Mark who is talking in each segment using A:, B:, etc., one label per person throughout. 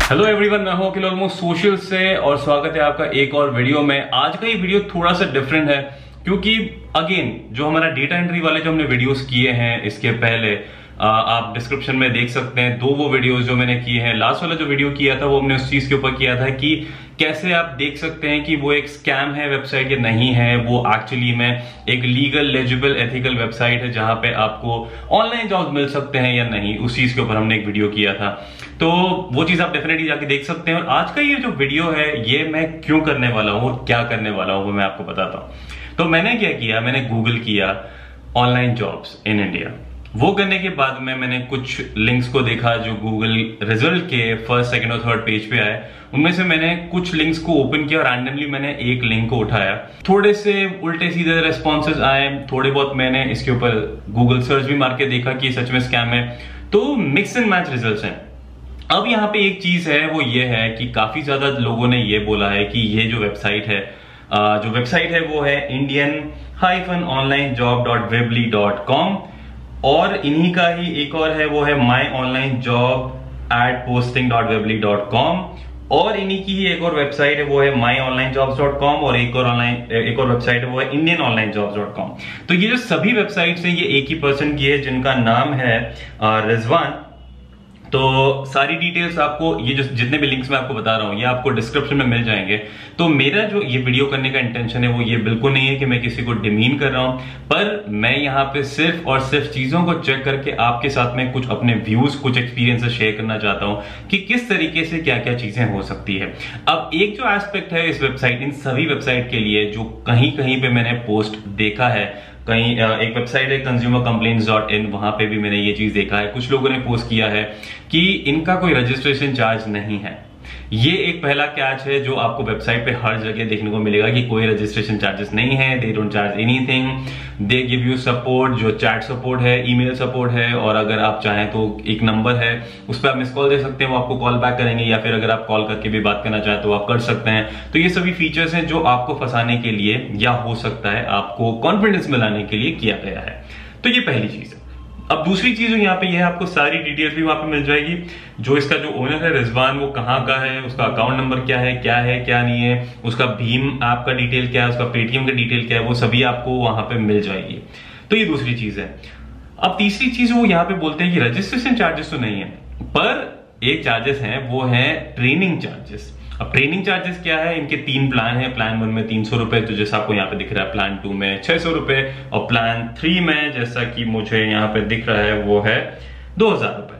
A: Hello everyone, मैं हूं अखिल almost social से और स्वागत है आपका एक और वीडियो में। आज का ये वीडियो थोड़ा सा डिफरेंट है क्योंकि अगेन जो हमारा डेटा एंट्री वाले जो हमने वीडियोस किए हैं इसके पहले आप डिस्क्रिप्शन में देख सकते हैं दो वो वीडियोस जो मैंने किए हैं। लास्ट वाला जो वीडियो किया था वो हमने उस चीज के ऊपर किया था कि कैसे आप देख सकते हैं कि वो एक स्कैम है वेबसाइट या नहीं है, वो एक्चुअली में एक लीगल लेजिबल एथिकल वेबसाइट है जहां पे आपको ऑनलाइन जॉब मिल सकते हैं या नहीं। उस चीज के ऊपर हमने एक वीडियो किया था, तो वो चीज आप डेफिनेटली जाके देख सकते हैं। और आज का ये जो वीडियो है ये मैं क्यों करने वाला हूं और क्या करने वाला हूं वो मैं आपको बताता हूं। तो मैंने क्या किया, मैंने गूगल किया ऑनलाइन जॉब्स इन इंडिया। वो करने के बाद में मैंने कुछ लिंक्स को देखा जो गूगल रिजल्ट के फर्स्ट, सेकंड और थर्ड पेज पे आए। उनमें से मैंने कुछ लिंक्स को ओपन किया और रैंडमली मैंने एक लिंक को उठाया। थोड़े से उल्टे सीधे रेस्पॉन्सेज आए, थोड़े बहुत मैंने इसके ऊपर गूगल सर्च भी मार के देखा कि सच में स्कैम है, तो मिक्स एंड मैच रिजल्ट्स हैं। अब यहाँ पे एक चीज है वो ये है कि काफी ज्यादा लोगों ने ये बोला है कि ये जो वेबसाइट है वो है indian-onlinejob.weebly.com और इन्हीं का ही एक और है वो है myonlinejob@posting.weebly.com और इन्हीं की ही एक और वेबसाइट है वो है myonlinejobs.com और एक और वेबसाइट है वो है indianonlinejobs.com। तो ये जो सभी वेबसाइट्स हैं ये एक ही पर्सन की है जिनका नाम है रिजवान। तो सारी डिटेल्स आपको ये जो जितने भी लिंक्स मैं आपको बता रहा हूं ये आपको डिस्क्रिप्शन में मिल जाएंगे। तो मेरा जो ये वीडियो करने का इंटेंशन है वो ये बिल्कुल नहीं है कि मैं किसी को डिमीन कर रहा हूं, पर मैं यहाँ पे सिर्फ और सिर्फ चीजों को चेक करके आपके साथ में कुछ अपने व्यूज, कुछ एक्सपीरियंसेस शेयर करना चाहता हूं कि किस तरीके से क्या क्या चीजें हो सकती है। अब एक जो एस्पेक्ट है इस वेबसाइट, इन सभी वेबसाइट के लिए जो कहीं कहीं पे मैंने पोस्ट देखा है, कहीं एक वेबसाइट है consumercomplaints.in, वहां पे भी मैंने ये चीज देखा है, कुछ लोगों ने पोस्ट किया है कि इनका कोई रजिस्ट्रेशन चार्ज नहीं है। ये एक पहला कैच है जो आपको वेबसाइट पे हर जगह देखने को मिलेगा कि कोई रजिस्ट्रेशन चार्जेस नहीं है, they don't charge anything, they give you support, जो चैट सपोर्ट है, ईमेल सपोर्ट है, और अगर आप चाहें तो एक नंबर है उस पर आप मिस कॉल दे सकते हैं, वो आपको कॉल बैक करेंगे, या फिर अगर आप कॉल करके भी बात करना चाहें तो आप कर सकते हैं। तो ये सभी फीचर्स हैं जो आपको फंसाने के लिए या हो सकता है आपको कॉन्फिडेंस में लाने के लिए किया गया है। तो ये पहली चीज है। अब दूसरी चीज यहाँ पे ये है, आपको सारी डिटेल्स भी वहां पे मिल जाएगी। जो इसका जो ओनर है रिजवान, वो कहाँ का है, उसका अकाउंट नंबर क्या है क्या नहीं है, उसका भीम ऐप का डिटेल क्या है, उसका पेटीएम का डिटेल क्या है, वो सभी आपको वहां पे मिल जाएगी। तो ये दूसरी चीज है। अब तीसरी चीज वो यहाँ पे बोलते हैं कि रजिस्ट्रेशन चार्जेस तो नहीं है, पर एक चार्जेस है वो है ट्रेनिंग चार्जेस। अब ट्रेनिंग चार्जेस क्या है, इनके 3 प्लान है। प्लान 1 में 300 रुपए, तो जैसा आपको यहाँ पे दिख रहा है, प्लान 2 में 600 रुपए, और प्लान 3 में जैसा कि मुझे यहाँ पे दिख रहा है वो है 2000 रुपए।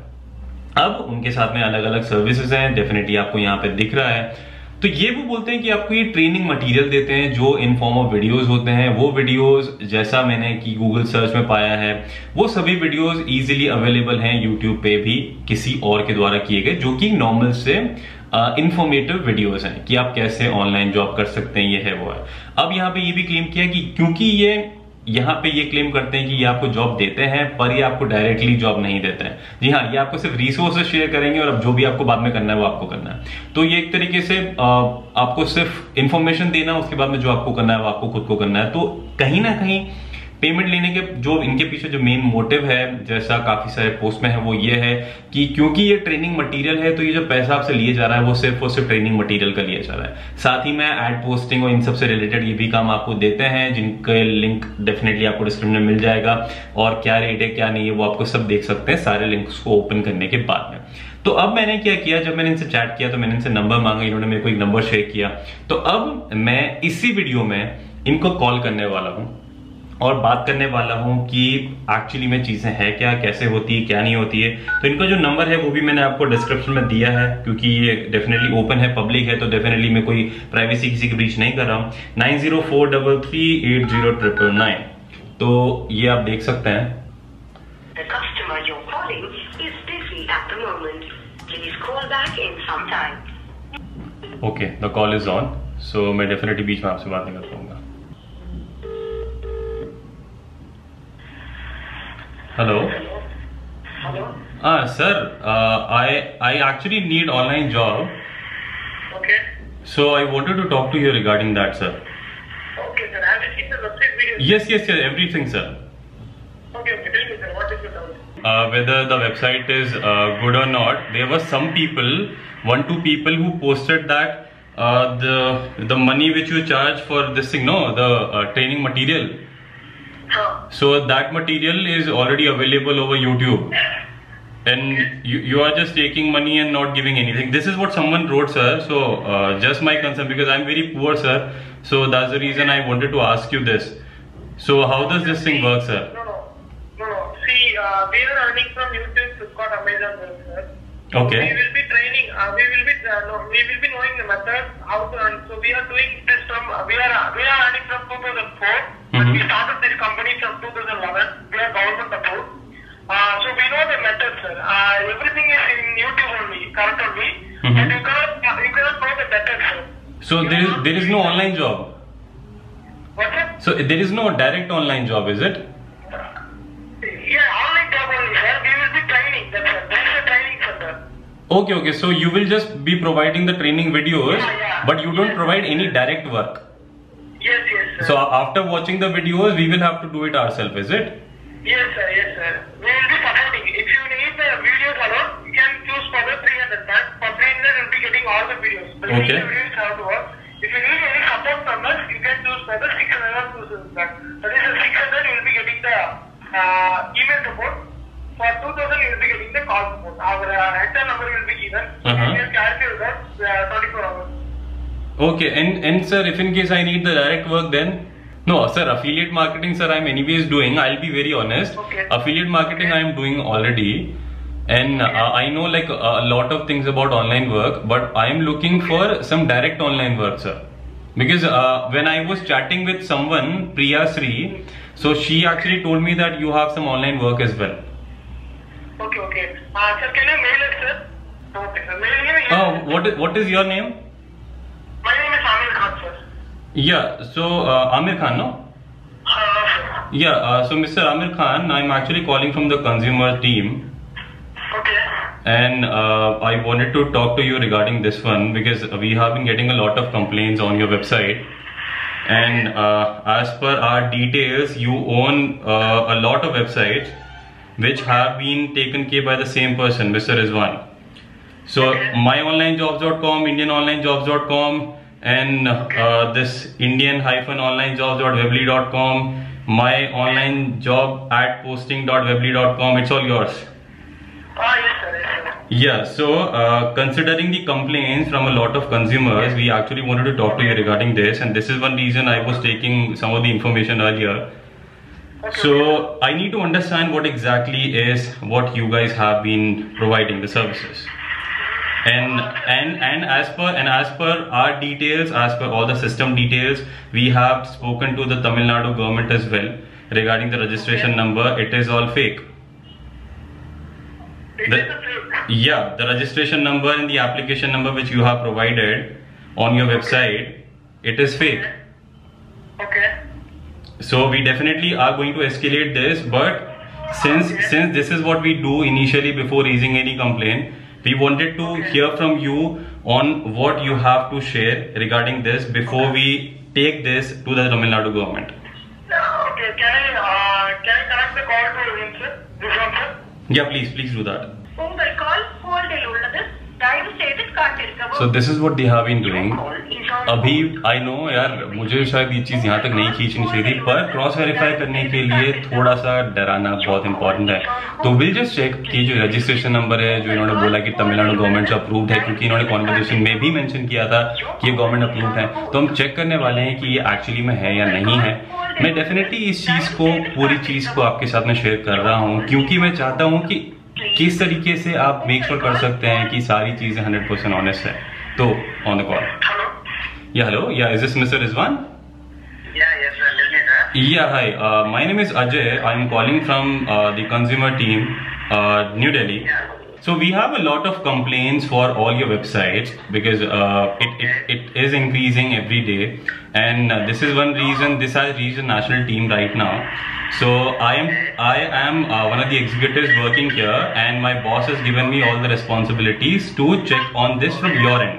A: अब उनके साथ में अलग अलग सर्विसेज हैं, डेफिनेटली आपको यहाँ पे दिख रहा है। तो ये वो बोलते हैं कि आपको ये ट्रेनिंग मटेरियल देते हैं जो इन फॉर्म ऑफ वीडियोस होते हैं। वो वीडियोस जैसा मैंने कि गूगल सर्च में पाया है वो सभी वीडियोस इजीली अवेलेबल हैं यूट्यूब पे भी किसी और के द्वारा किए गए, जो कि नॉर्मल से इंफॉर्मेटिव वीडियोस हैं कि आप कैसे ऑनलाइन जॉब कर सकते हैं, ये है वो है। अब यहाँ पे ये भी क्लेम किया कि क्योंकि ये यहाँ पे ये क्लेम करते हैं कि ये आपको जॉब देते हैं पर ये आपको डायरेक्टली जॉब नहीं देते हैं। जी हाँ, ये आपको सिर्फ रिसोर्सेज शेयर करेंगे और अब जो भी आपको बाद में करना है वो आपको करना है। तो ये एक तरीके से आपको सिर्फ इंफॉर्मेशन देना, उसके बाद में जो आपको करना है वो आपको खुद को करना है। तो कहीं ना कहीं पेमेंट लेने के जो इनके पीछे जो मेन मोटिव है, जैसा काफी सारे पोस्ट में है, वो ये है कि क्योंकि ये ट्रेनिंग मटेरियल है तो ये जो पैसा आपसे लिए जा रहा है वो सिर्फ और सिर्फ ट्रेनिंग मटेरियल का लिया जा रहा है। साथ ही में एड पोस्टिंग और इन सब से रिलेटेड ये भी काम आपको देते हैं, जिनके लिंक डेफिनेटली आपको डिस्क्रिप्शन में मिल जाएगा, और क्या रेट है क्या नहीं है वो आपको सब देख सकते हैं सारे लिंक्स को ओपन करने के बाद में। तो अब मैंने क्या किया, जब मैंने इनसे चैट किया तो मैंने इनसे नंबर मांगा, इन्होंने मेरे को एक नंबर शेयर किया। तो अब मैं इसी वीडियो में इनको कॉल करने वाला हूं और बात करने वाला हूं कि एक्चुअली में चीजें हैं क्या, कैसे होती है, क्या नहीं होती है। तो इनका जो नंबर है वो भी मैंने आपको डिस्क्रिप्शन में दिया है, क्योंकि ये डेफिनेटली ओपन है, पब्लिक है, तो डेफिनेटली मैं कोई प्राइवेसी किसी की ब्रीच नहीं कर रहा हूं। 9043380999। तो ये आप देख सकते हैं।
B: The customer you're calling is busy at the moment. Please call back in some time.
A: Okay, the call is on. So मैं डेफिनेटली बीच में आपसे बात नहीं कर पाऊंगा। Hello.
C: Hello.
A: Sir, I actually need online job.
C: Okay.
A: So I wanted to talk to you regarding that, sir.
C: Okay, sir. Have you seen the website video?
A: Yes, everything, sir.
C: Okay. Tell me, sir. What is your doubt?
A: Whether the website is good or not. There were some people, 1-2 people who posted that the money which you charge for this thing, no, the training material. So that material is already available over YouTube, and you are just taking money and not giving anything. This is what someone wrote, sir. So just my concern, because I'm very poor, sir. So that's the reason I wanted to ask you this. So how does this thing work, sir?
C: No. See, we are earning from YouTube, Flipkart, Amazon, sir.
A: Okay.
C: We will be training. We will be knowing the method how to earn. So we are doing this from. We are earning from 2004. But we started this company from 2011. We are government approved. So we know the method, sir. Everything is in YouTube only, currently. But you cannot know the method, sir.
A: So there is no online job.
C: What's that?
A: So there is no direct online job, is it?
C: Yeah, online job only, sir. We will be training. That's it. There is a training center.
A: Okay. So you will just be providing the training videos,
C: Yeah.
A: but you don't provide any direct work.
C: Yes, sir.
A: So after watching the videos, we will have to do it ourselves, is it?
C: Yes, sir. We will be supporting. If you need the videos alone, you can choose for the 300 band. For 300, you will be getting all the videos. But
A: Okay.
C: the videos have to work. If you need any support from us, you can choose for the 600 or 2,000 band. That is the 600, you will be getting the email support. For 2,000, you will be getting the call support. Our HR number will be given. You can clarify with us 24 hours.
A: Okay, and sir, if in case I need the direct work, then no, sir, affiliate marketing, sir, I'm anyways doing. I'll be very honest.
C: Okay.
A: Affiliate marketing I'm doing already, and I know like a lot of things about online work, but I'm looking for some direct online work, sir. Because when I was chatting with someone, Priya Sri, so she actually told me that you have some online work as well.
C: Okay. Sir, can you mail us, sir? Okay, sir. Mail me.
A: What is your name?
C: My name is Amir Khan, sir.
A: Yeah, so Amir Khan, no?
C: Sir.
A: Yeah, so Mr. Amir Khan, I'm actually calling from the consumer team,
C: Okay.
A: and I wanted to talk to you regarding this one, because we have been getting a lot of complaints on your website, and as per our details, you own a lot of websites which have been taken care by the same person, Mr. Rizwan. So myonlinejobs.com, indianonlinejobs.com, and this indian-onlinejobs.weebly.com, myonlinejob@posting.weebly.com, it's all yours.
C: Yes, sir.
A: Yeah, so considering the complaints from a lot of consumers, we actually wanted to talk to you regarding this, and this is one reason I was taking some of the information earlier. So I need to understand what exactly is what you guys have been providing, the services. And as per our details, as per all the system details, we have spoken to the Tamil Nadu government as well regarding the registration number. It is all fake. Yeah, the registration number and the application number which you have provided on your website, it is fake.
C: Okay.
A: So we definitely are going to escalate this, but since this is what we do initially before raising any complaint, we wanted to hear from you on what you have to share regarding this before we take this to the Tamil Nadu government.
C: Okay, can I connect the call to him, sir? This one, sir?
A: Yeah, please do that.
B: உங்கள் கால் ஹோல்டில் உள்ளது. தயவு செய்து காத்திருக்கவும்.
A: So this is what they have been doing. अभी I know यार, मुझे शायद ये चीज़ यहाँ तक नहीं खींचनी चाहिए थी, पर क्रॉस वेरीफाई करने के लिए थोड़ा सा डराना बहुत इंपॉर्टेंट है. तो विल जस्ट चेक कि जो रजिस्ट्रेशन नंबर है जो इन्होंने बोला कि तमिलनाडु गवर्नमेंट से अप्रूव्ड है, क्योंकि इन्होंने कॉन्वर्सेशन में भी मेंशन किया था कि ये गवर्नमेंट अप्रूव्ड है, तो हम चेक करने वाले हैं कि ये एक्चुअली में है या नहीं है. मैं डेफिनेटली इस चीज़ को, पूरी चीज़ को आपके साथ में शेयर कर रहा हूँ, क्योंकि मैं चाहता हूँ कि किस तरीके से आप मेक श्योर कर सकते हैं कि सारी चीजें 100% ऑनेस्ट है. तो ऑन द कॉल. हेलो, या is this mister Rizwan?
C: Yes, sir. Tell me, sir.
A: Yeah, hi. My name is Ajay. I'm calling from the consumer team, New Delhi. So we have a lot of complaints for all your websites because it is increasing every day, and this is one reason. This has reached a national team right now. So I am one of the executives working here, and my boss has given me all the responsibilities to check on this from your end.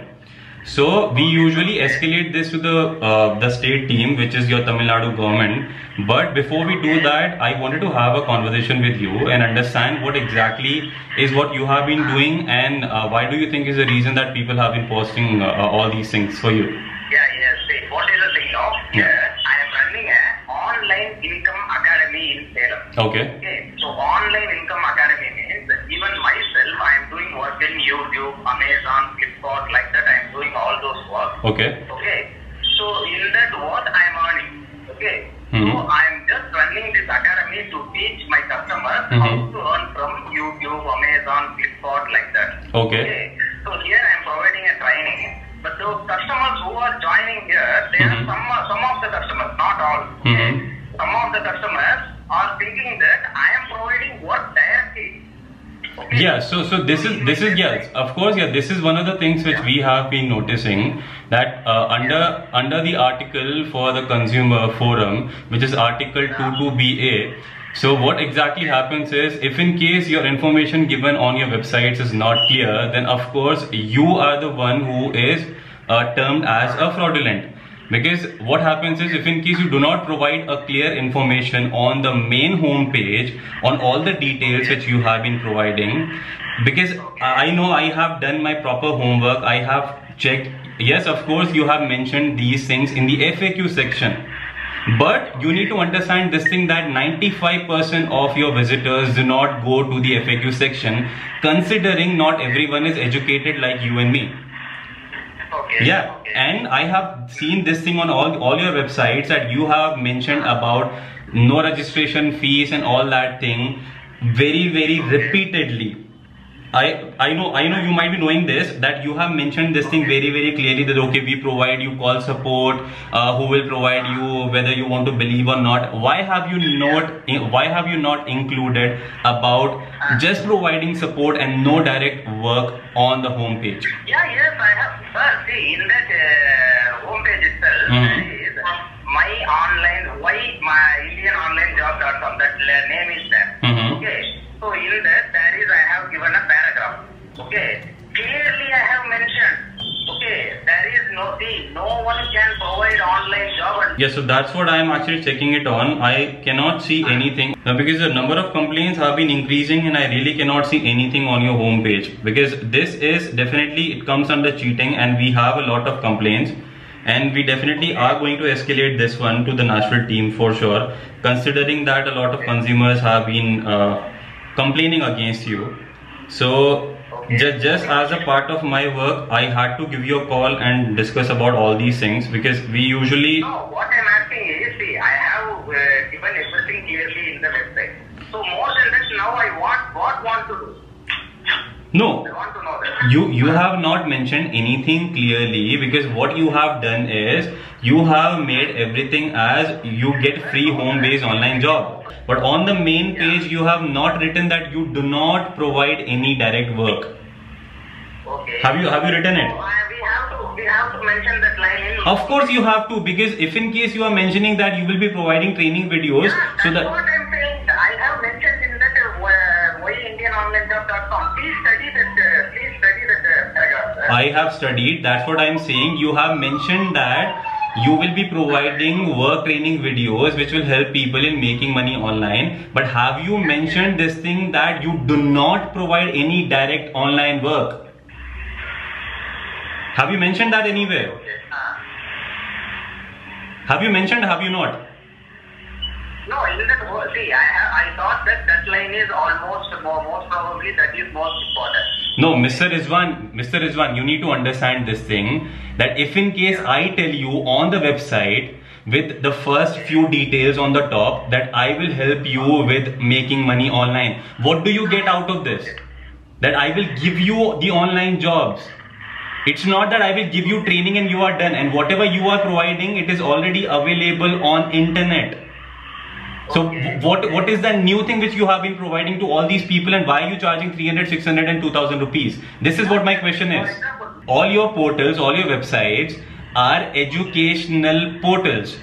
A: So we usually escalate this to the state team, which is your Tamil Nadu government. But before we do that, I wanted to have a conversation with you and understand what exactly is what you have been doing, and why do you think is the reason that people have been posting all these things for you?
C: See, what is the thing now? I am running an online income academy in Salem. Okay. So online income academy means even myself, I am doing work in YouTube, Amazon, Flipkart, like that. I am doing all those work. Okay. So in that what I am earning. Okay. So I am just running this academy to teach my customers how to earn from YouTube, Amazon, Flipkart, like that. Okay. So here I am providing a training. But those customers who are joining here, they are some of the customers, not all. Some of the customers are thinking that I am providing work directly. Okay.
A: Yeah, so this is yes, of course, yeah, this is one of the things which we have been noticing, that under the article for the consumer forum, which is article 22BA. So what exactly happens is, if in case your information given on your websites is not clear, then of course you are the one who is termed as a fraudulent. Because what happens is, if in case you do not provide a clear information on the main home page on all the details which you have been providing, because I know I have done my proper homework, I have checked, yes, of course you have mentioned these things in the FAQ section. But you need to understand this thing, that 95% of your visitors do not go to the FAQ section, considering not everyone is educated like you and me. Yeah, and I have seen this thing on all your websites, that you have mentioned about no registration fees and all that thing very repeatedly. I know you might be knowing this, that you have mentioned this thing very clearly, that okay, we provide you call support, who will provide you whether you want to believe or not. Why have you not included about just providing support and no direct work on the home page?
C: Yes, I have. Sir, see, in that home page itself, there is my IndianOnlineJob.com, that name is there. Okay. So in that, I have given a paragraph. Okay. Clearly I have mentioned. Okay. There is no one can provide online job.
A: Yes, so that's what I am actually checking it on. I cannot see anything because the number of complaints have been increasing, and I really cannot see anything on your home page, because this is definitely, it comes under cheating, and we have a lot of complaints. And we definitely are going to escalate this one to the national team for sure, considering that a lot of consumers have been complaining against you. So just as a part of my work, I had to give you a call and discuss about all these things, because we usually...
C: No, what I'm asking is, see, I have given everything clearly in the website. So more than that, now I want to do.
A: No,
C: I want to know that.
A: you have not mentioned anything clearly, because what you have done is, you have made everything as you get free home-based online job. But on the main page, you have not written that you do not provide any direct work.
C: Okay.
A: Have you written it?
C: We have to mention that line in.
A: Of course you have to, because if in case you are mentioning that you will be providing training videos, so that...
C: what I'm saying. I have mentioned in that IndianOnlineJob.com. Please study that paragraph.
A: I have studied. That's what I'm saying. You have mentioned that you will be providing work training videos which will help people in making money online. But have you mentioned this thing, that you do not provide any direct online work? Have you mentioned that anywhere? Have you mentioned, have you not?
C: No, in that, see, I thought that line is almost, most probably that is most important.
A: No, Mr. Rizwan, you need to understand this thing, that if in case I tell you on the website with the first few details on the top that I will help you with making money online, what do you get out of this? That I will give you the online jobs. It's not that I will give you training and you are done, and whatever you are providing, it is already available on internet. So what is the new thing which you have been providing to all these people, and why are you charging 300, 600 and 2000 rupees? This is what my question is. All your portals, all your websites are educational portals.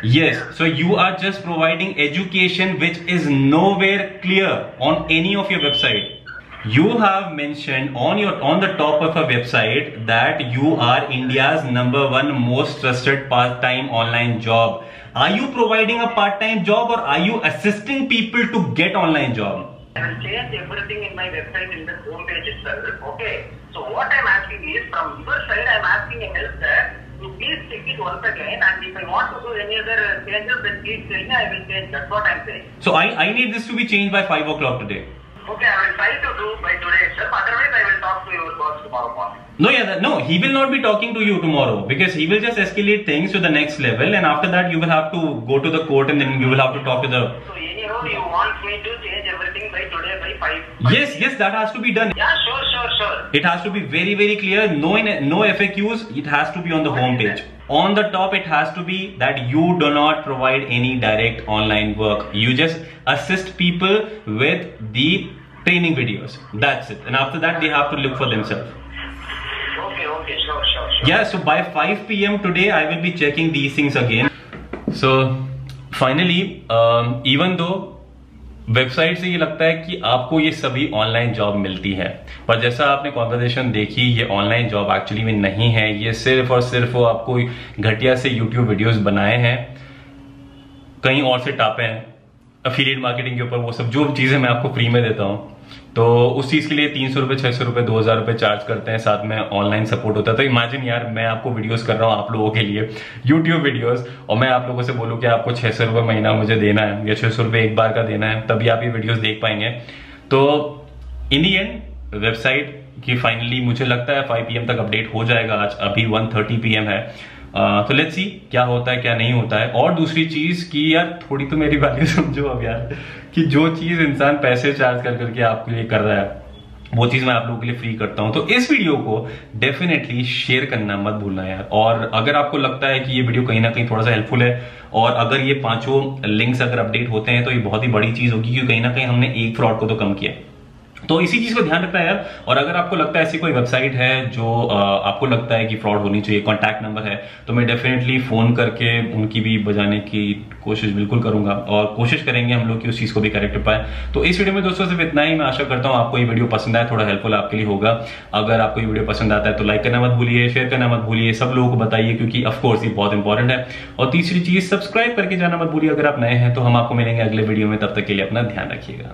A: Yes. So you are just providing education which is nowhere clear on any of your website. You have mentioned on the top of a website that you are India's #1 most trusted part-time online job. Are you providing a part-time job or are you assisting people to get online job?
C: I will change everything in my website in the home page itself. Okay. So what I'm asking is, from your side, I'm asking a help that you please check it once again, and if I want to do any other changes, then please tell me. I will change. That's what I'm saying.
A: So I need this to be changed by 5 o'clock today.
C: Okay, I will try to do by today itself. Otherwise, I will talk to your boss tomorrow morning.
A: No, he will not be talking to you tomorrow because he will just escalate things to the next level, and after that you will have to go to the court and then you will have to talk to the.
C: So anyhow, you want me to change everything by today by 5?
A: Yes, that has to be done.
C: Yeah, sure.
A: It has to be very, very clear. No FAQs. It has to be on the home page. On the top, it has to be that you do not provide any direct online work. You just assist people with the training videos. That's it. And after that, they have to look for themselves.
C: Okay, sure.
A: Yeah, so by 5 PM today, I will be checking these things again. So finally, even though website से ये लगता है कि आपको ये सभी online job मिलती है, पर जैसा आपने कॉन्वर्सेशन देखी, ये ऑनलाइन जॉब एक्चुअली में नहीं है। ये सिर्फ और सिर्फ वो आपको घटिया से यूट्यूब वीडियोस बनाए हैं, कहीं और से टापे हैं एफिलिएट मार्केटिंग के ऊपर, वो सब जो चीजें मैं आपको फ्री में देता हूँ, तो उस चीज के लिए 300 रुपए, 600 रुपए, 2000 रुपए चार्ज करते हैं, साथ में ऑनलाइन सपोर्ट होता है। तो इमेजिन यार, मैं आपको वीडियोस कर रहा हूँ आप लोगों के लिए, यूट्यूब वीडियोस, और मैं आप लोगों से बोलूँ कि आपको 600 रुपए महीना मुझे देना है या 600 रुपए एक बार का देना है, तभी आप ये वीडियोस देख पाएंगे। तो इन दी एंड वेबसाइट की फाइनली मुझे लगता है 5 PM तक अपडेट हो जाएगा। आज अभी 1:30 PM है, तो लेट्स सी क्या होता है क्या नहीं होता है। और दूसरी चीज कि यार थोड़ी तो मेरी वैल्यू समझो अब यार, कि जो चीज इंसान पैसे चार्ज कर करके आपके लिए कर रहा है, वो चीज मैं आप लोगों के लिए फ्री करता हूं। तो इस वीडियो को डेफिनेटली शेयर करना मत भूलना यार। और अगर आपको लगता है कि ये वीडियो कहीं ना कहीं थोड़ा सा हेल्पफुल है, और अगर ये 5 लिंक्स अगर अपडेट होते हैं, तो ये बहुत ही बड़ी चीज होगी, क्योंकि कहीं ना कहीं हमने एक फ्रॉड को तो कम किया। तो इसी चीज को ध्यान रखना है यार। और अगर आपको लगता है ऐसी कोई वेबसाइट है जो आपको लगता है कि फ्रॉड होनी चाहिए, कॉन्टैक्ट नंबर है, तो मैं डेफिनेटली फोन करके उनकी भी बजाने की कोशिश बिल्कुल करूंगा, और कोशिश करेंगे हम लोग कि उस चीज को भी करेक्ट कर पाए। तो इस वीडियो में दोस्तों सिर्फ इतना ही। मैं आशा करता हूं आपको ये वीडियो पसंद आया, थोड़ा हेल्पफुल आपके लिए होगा। अगर आपको ये वीडियो पसंद आता है तो लाइक करना मत भूलिए, शेयर करना मत भूलिए, सब लोगों को बताइए, क्योंकि ऑफकोर्स ये बहुत इंपॉर्टेंट है। और तीसरी चीज, सब्सक्राइब करके जाना मत भूलिए अगर आप नए हैं। तो हम आपको मिलेंगे अगले वीडियो में, तब तक के लिए अपना ध्यान रखिएगा।